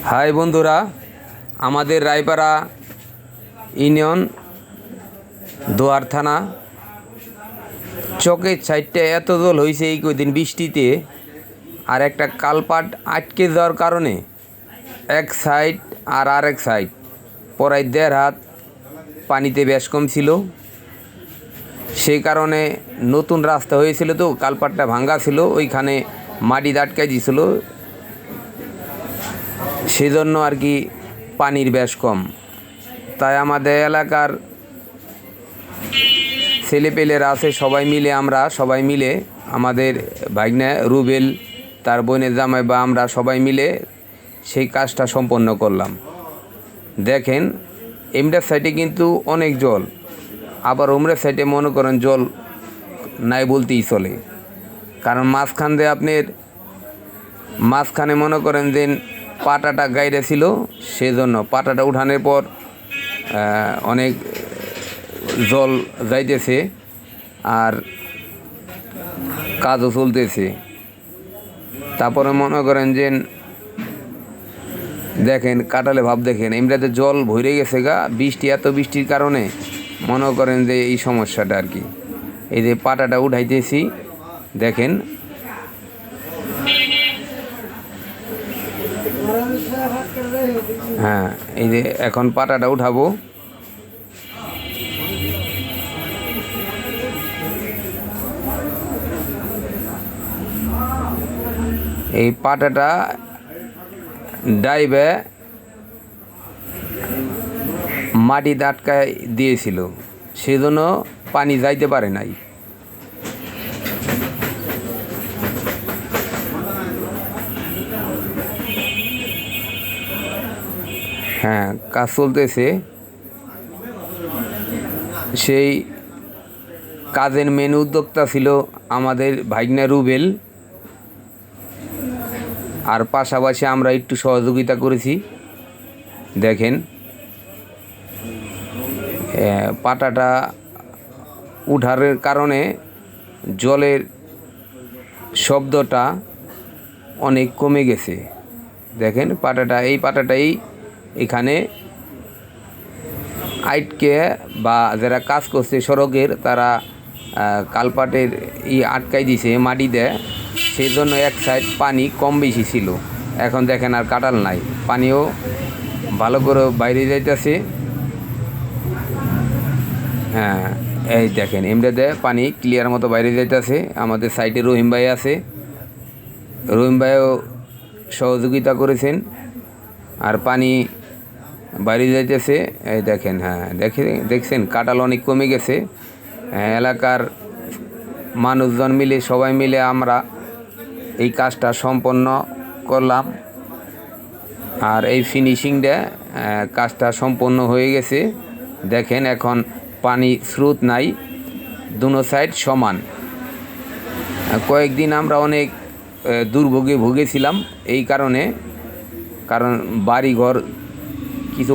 High বন্ধুরা, আমাদের Raypara union দোয়ার থানা চকের সাইডটা এত জল হয়েছে এই কদিন বৃষ্টিতে, আর একটা কালপাট আটকে যাওয়ার কারণে এক সাইড আর আরেক সাইড প্রায় 1.5 হাত পানিতে বেশ কম ছিল। সেই কারণে নতুন রাস্তা হয়েছিল, তো কালপাটটা ভাঙ্গা ছিল, ওইখানে মাটি আটকে দিয়েছিল, সেজন্য আর কি পানির বেশ কম। তাই আমাদের এলাকার ছেলেপেলেরা আছে, আমরা সবাই মিলে আমাদের ভাগ্নে রুবেল, তার বোনের জামাই বা আমরা সবাই মিলে সেই কাজটা সম্পন্ন করলাম। দেখেন, এমডার সাইডে কিন্তু অনেক জল, আবার ওমরের সাইডে মনে করেন জল নাই বলতেই চলে। কারণ মাঝখানে মনে করেন যে পাটাটা গাইরে ছিল, সেজন্য পাটাটা উঠানোর পর অনেক জল যাইতেছে আর কাজও চলতেছে। তারপরে মনে করেন যে দেখেন কাটালে ভাব, দেখেন এমনিতে জল ভরে গেছে গা, এত বৃষ্টির কারণে মনে করেন যে এই সমস্যাটা আর কি। এই যে পাটাটা উঠাইতেছি, দেখেন হ্যাঁ, এই যে এখন পাটাটা উঠাবো। এই পাটাটা ডাইবে মাটি আটকায় দিয়েছিল, সেজন্য পানি যাইতে পারে নাই। হ্যাঁ, কাজ চলতেছে। সেই কাজের মেন উদ্যোক্তা ছিল আমাদের ভাগ্নে রুবেল, আর পাশাপাশি আমরা একটু সহযোগিতা করেছি। দেখেন পাটাটা উঠার কারণে জলের শব্দটা অনেক কমে গেছে। দেখেন এই পাটাটাই এখানে আটকে, বা যারা কাজ করছে সড়কের, তারা কালপাটের আটকাই দিছে মাটি দেয়, সেই জন্য এক সাইড পানি কম বেশি ছিল। এখন দেখেন আর কাটাল নাই, পানিও ভালো করে বাইরে যাইতেছে। হ্যাঁ, এই দেখেন এমনিতে পানি ক্লিয়ার মতো বাইরে যাইতেছে। আমাদের সাইডে রহিম ভাই আছে, রহিম ভাইও সহযোগিতা করেছেন, আর পানি বাইরে যাইতেছে। এই দেখেন, হ্যাঁ দেখছেন কাটাল অনেক কমে গেছে। এলাকার মানুষজন মিলে, সবাই মিলে আমরা এই কাজটা সম্পন্ন করলাম, আর এই ফিনিশিংটা কাজটা সম্পন্ন হয়ে গেছে। দেখেন এখন পানি স্রোত নাই, দুনো সাইড সমান। কয়েকদিন আমরা অনেক দুর্ভোগে ভুগেছিলাম এই কারণে, কারণ বাড়িঘর কিছু